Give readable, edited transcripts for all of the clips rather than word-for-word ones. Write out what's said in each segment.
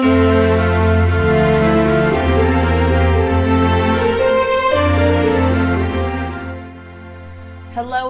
Hello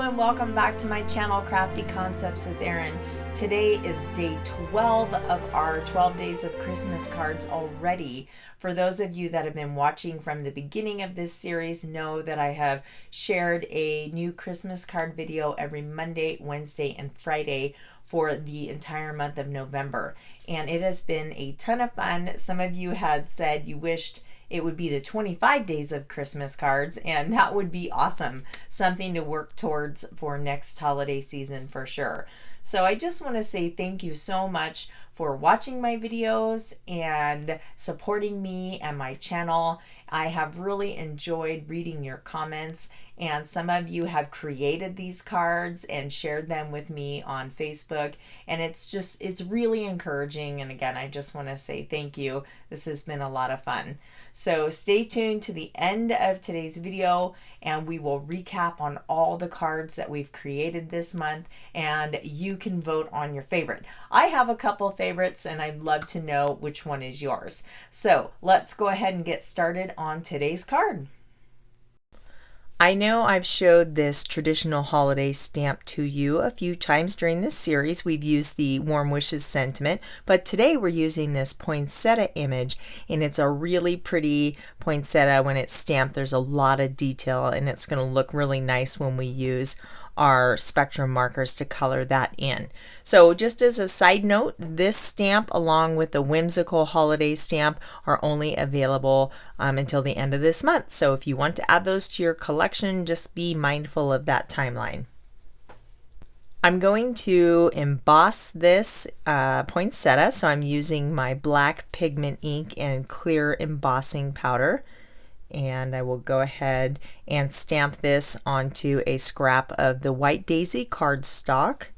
and welcome back to my channel, Crafty Concepts with Erin. Today is day 12 of our 12 days of Christmas cards already. For those of you that have been watching from the beginning of this series know that I have shared a new Christmas card video every Monday, Wednesday, and Friday for the entire month of November. And it has been a ton of fun. Some of you had said you wished it would be the 25 days of Christmas cards, and that would be awesome. Something to work towards for next holiday season for sure. So I just want to say thank you so much for watching my videos and supporting me and my channel. I have really enjoyed reading your comments, and some of you have created these cards and shared them with me on Facebook, and it's really encouraging. And again, I just want to say thank you. This has been a lot of fun. So stay tuned to the end of today's video and we will recap on all the cards that we've created this month, and you can vote on your favorite. I have a couple favorites and I'd love to know which one is yours. So let's go ahead and get started on today's card. I know I've showed this traditional holiday stamp to you a few times during this series. We've used the Warm Wishes sentiment, but today we're using this poinsettia image, and it's a really pretty poinsettia. When it's stamped, there's a lot of detail, and it's going to look really nice when we use our spectrum markers to color that in. So just as a side note, this stamp along with the whimsical holiday stamp are only available until the end of this month. So if you want to add those to your collection, just be mindful of that timeline. I'm going to emboss this poinsettia, so I'm using my black pigment ink and clear embossing powder. And I will go ahead and stamp this onto a scrap of the White Daisy cardstock,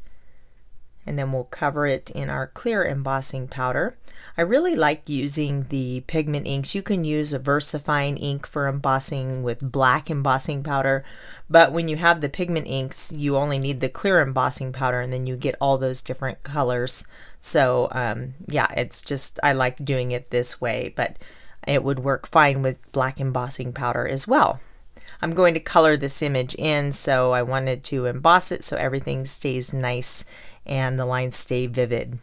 and then we'll cover it in our clear embossing powder. I really like using the pigment inks. You can use a VersaFine ink for embossing with black embossing powder, but when you have the pigment inks, you only need the clear embossing powder, and then you get all those different colors. So yeah, it's just, I like doing it this way, but it would work fine with black embossing powder as well. I'm going to color this image in, so I wanted to emboss it so everything stays nice and the lines stay vivid.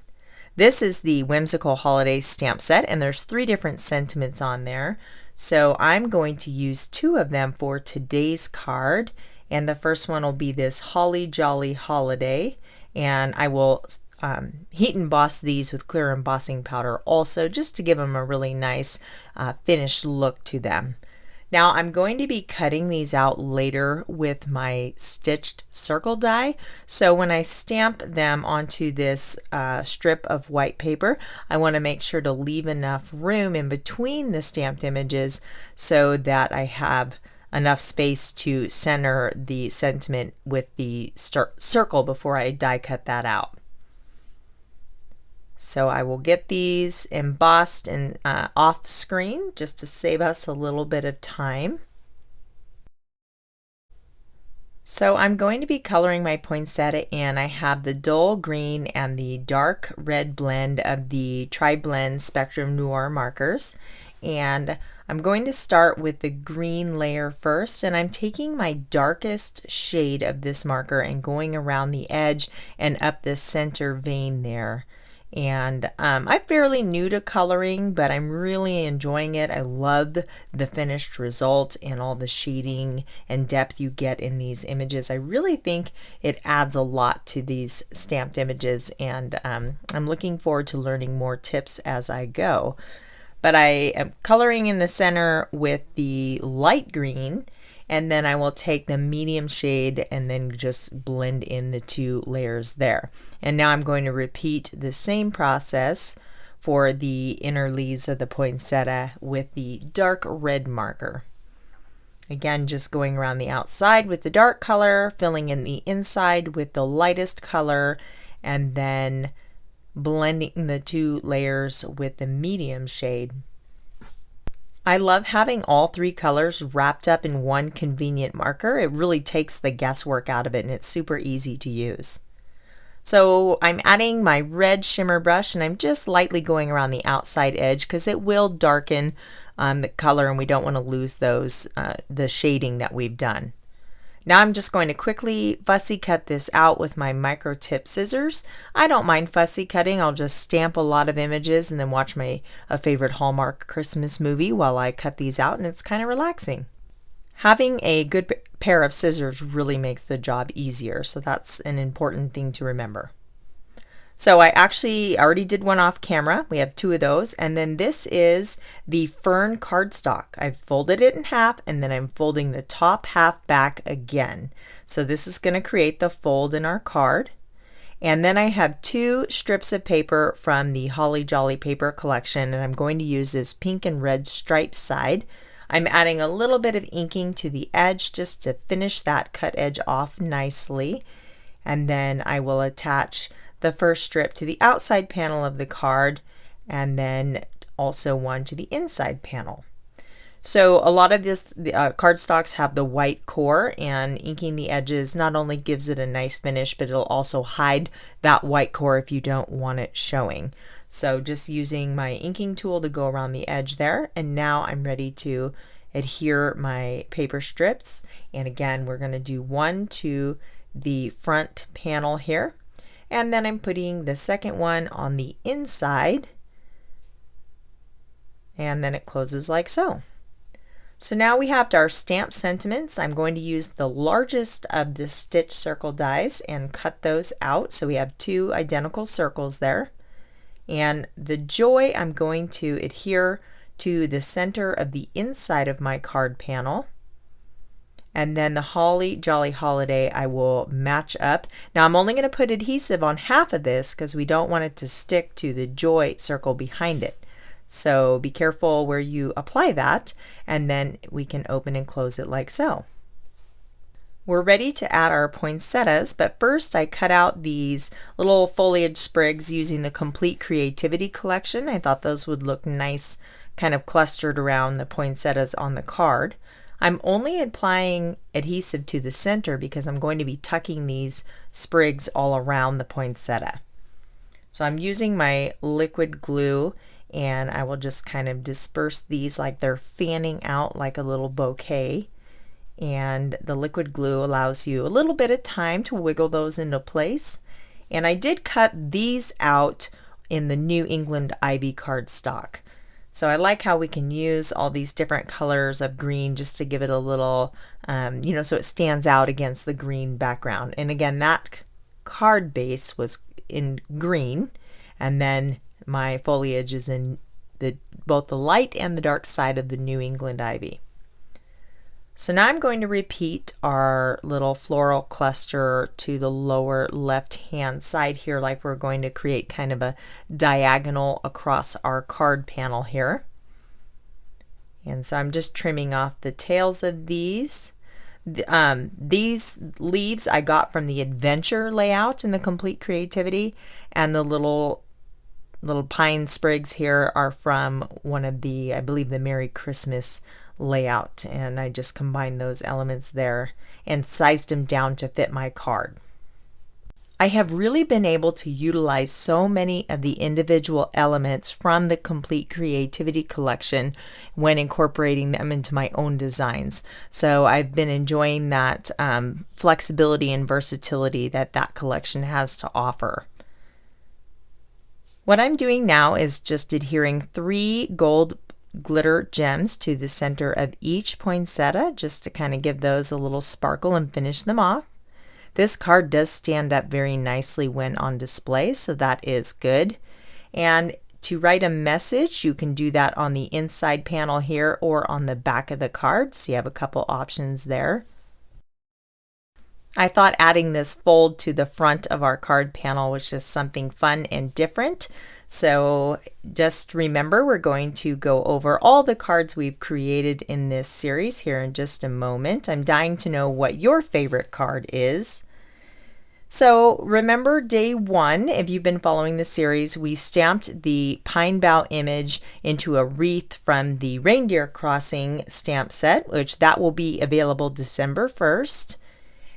This is the Whimsical Holiday Stamp Set, and there's 3 different sentiments on there. So I'm going to use 2 of them for today's card, and the first one will be this Holly Jolly Holiday, and I will heat emboss these with clear embossing powder also, just to give them a really nice finished look to them. Now I'm going to be cutting these out later with my stitched circle die, so when I stamp them onto this strip of white paper, I want to make sure to leave enough room in between the stamped images so that I have enough space to center the sentiment with the circle before I die cut that out. So I will get these embossed and off screen just to save us a little bit of time. So I'm going to be coloring my poinsettia in. I have the dull green and the dark red blend of the Tri-Blend Spectrum Noir markers. And I'm going to start with the green layer first, and I'm taking my darkest shade of this marker and going around the edge and up the center vein there. And I'm fairly new to coloring, but I'm really enjoying it. I love the finished result and all the shading and depth you get in these images. I really think it adds a lot to these stamped images, and I'm looking forward to learning more tips as I go. But I am coloring in the center with the light green, and then I will take the medium shade and then just blend in the 2 layers there. And now I'm going to repeat the same process for the inner leaves of the poinsettia with the dark red marker. Again, just going around the outside with the dark color, filling in the inside with the lightest color, and then blending the 2 layers with the medium shade. I love having all 3 colors wrapped up in one convenient marker. It really takes the guesswork out of it, and it's super easy to use. So I'm adding my red shimmer brush and I'm just lightly going around the outside edge because it will darken the color and we don't want to lose those the shading that we've done. Now I'm just going to quickly fussy cut this out with my micro tip scissors. I don't mind fussy cutting. I'll just stamp a lot of images and then watch my favorite Hallmark Christmas movie while I cut these out, and it's kind of relaxing. Having a good pair of scissors really makes the job easier, so that's an important thing to remember. So I actually already did one off camera. We have 2 of those. And then this is the Fern cardstock. I've folded it in half and then I'm folding the top half back again. So this is going to create the fold in our card. And then I have 2 strips of paper from the Holly Jolly paper collection, and I'm going to use this pink and red striped side. I'm adding a little bit of inking to the edge just to finish that cut edge off nicely. And then I will attach the first strip to the outside panel of the card and then also one to the inside panel. So a lot of this cardstocks have the white core, and inking the edges not only gives it a nice finish, but it'll also hide that white core if you don't want it showing. So just using my inking tool to go around the edge there, and now I'm ready to adhere my paper strips. And again, we're going to do one to the front panel here, and then I'm putting the second one on the inside, and then it closes like so. So now we have our stamped sentiments. I'm going to use the largest of the stitch circle dies and cut those out. So we have 2 identical circles there. And the joy I'm going to adhere to the center of the inside of my card panel. And then the Holly Jolly Holiday I will match up. Now I'm only going to put adhesive on half of this because we don't want it to stick to the joy circle behind it. So be careful where you apply that, and then we can open and close it like so. We're ready to add our poinsettias, but first I cut out these little foliage sprigs using the Complete Creativity collection. I thought those would look nice, kind of clustered around the poinsettias on the card. I'm only applying adhesive to the center because I'm going to be tucking these sprigs all around the poinsettia. So I'm using my liquid glue, and I will just kind of disperse these like they're fanning out like a little bouquet. And the liquid glue allows you a little bit of time to wiggle those into place. And I did cut these out in the New England Ivy cardstock. So I like how we can use all these different colors of green just to give it a little, so it stands out against the green background. And again, that card base was in green, and then my foliage is in both the light and the dark side of the New England Ivy. So now I'm going to repeat our little floral cluster to the lower left hand side here, like we're going to create kind of a diagonal across our card panel here. And so I'm just trimming off the tails of these. These leaves I got from the Adventure layout in the Complete Creativity, and the little pine sprigs here are from one of the, I believe, the Merry Christmas layout, and I just combined those elements there and sized them down to fit my card. I have really been able to utilize so many of the individual elements from the Complete Creativity collection when incorporating them into my own designs. So I've been enjoying that flexibility and versatility that collection has to offer. What I'm doing now is just adhering 3 gold glitter gems to the center of each poinsettia, just to kind of give those a little sparkle and finish them off. This card does stand up very nicely when on display, so that is good. And to write a message, you can do that on the inside panel here or on the back of the card, so you have a couple options there. I thought adding this fold to the front of our card panel was just something fun and different. So just remember, we're going to go over all the cards we've created in this series here in just a moment. I'm dying to know what your favorite card is. So remember day 1, if you've been following the series, we stamped the pine bough image into a wreath from the Reindeer Crossing stamp set, which that will be available December 1st.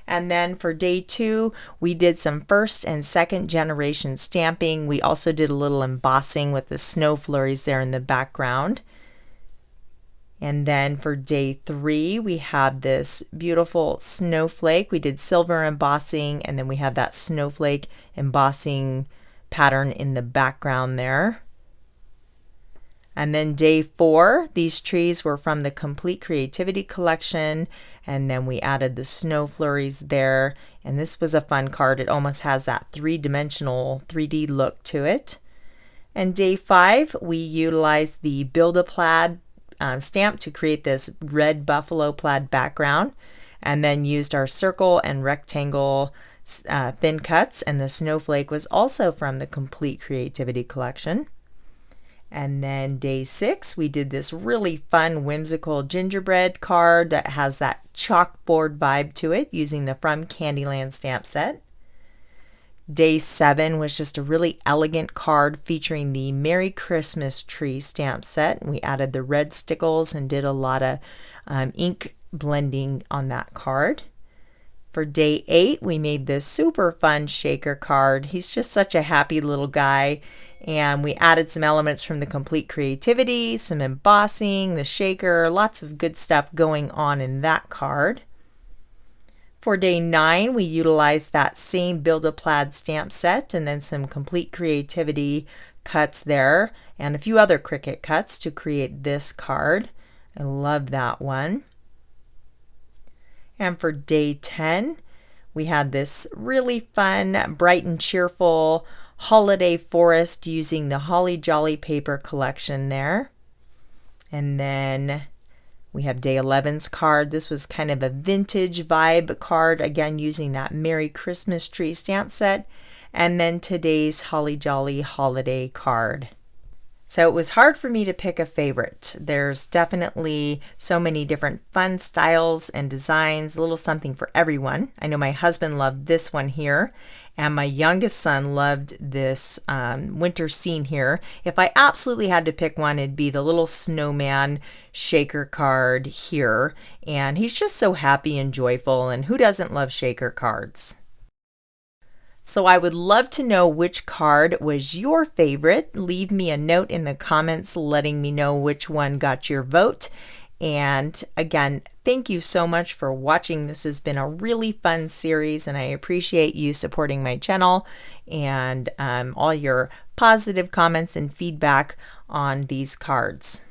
And then for day 2, we did some first and second generation stamping. We also did a little embossing with the snow flurries there in the background. And then for day 3, we had this beautiful snowflake. We did silver embossing, and then we had that snowflake embossing pattern in the background there. And then day 4, these trees were from the Complete Creativity collection, and then we added the snow flurries there, and this was a fun card. It almost has that three-dimensional 3D look to it. And day 5, we utilized the Build-A-Plaid stamp to create this red buffalo plaid background, and then used our circle and rectangle thin cuts, and the snowflake was also from the Complete Creativity collection. And then day 6, we did this really fun whimsical gingerbread card that has that chalkboard vibe to it using the From Candyland stamp set. Day 7 was just a really elegant card featuring the Merry Christmas Tree stamp set. We added the red stickles and did a lot of ink blending on that card. For day 8, we made this super fun shaker card. He's just such a happy little guy. And we added some elements from the Complete Creativity, some embossing, the shaker, lots of good stuff going on in that card. For day 9, we utilized that same Build-A-Plaid stamp set and then some Complete Creativity cuts there and a few other Cricut cuts to create this card. I love that one. And for day 10, we had this really fun, bright and cheerful holiday forest using the Holly Jolly paper collection there. And then we have day 11's card. This was kind of a vintage vibe card, again using that Merry Christmas Tree stamp set. And then today's Holly Jolly holiday card. So it was hard for me to pick a favorite. There's definitely so many different fun styles and designs, a little something for everyone. I know my husband loved this one here, and my youngest son loved this winter scene here. If I absolutely had to pick one, it'd be the little snowman shaker card here. And he's just so happy and joyful, and who doesn't love shaker cards? So I would love to know which card was your favorite. Leave me a note in the comments letting me know which one got your vote. And again, thank you so much for watching. This has been a really fun series, and I appreciate you supporting my channel and all your positive comments and feedback on these cards.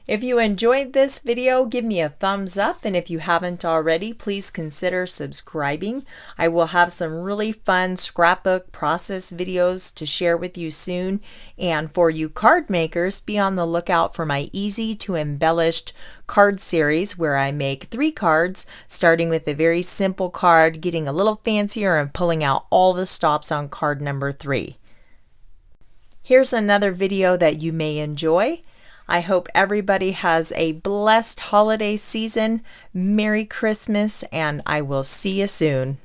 If you enjoyed this video, give me a thumbs up, and if you haven't already, please consider subscribing. I will have some really fun scrapbook process videos to share with you soon. And for you card makers, be on the lookout for my Easy to Embellished card series, where I make 3 cards, starting with a very simple card, getting a little fancier, and pulling out all the stops on card number 3. Here's another video that you may enjoy. I hope everybody has a blessed holiday season. Merry Christmas, and I will see you soon.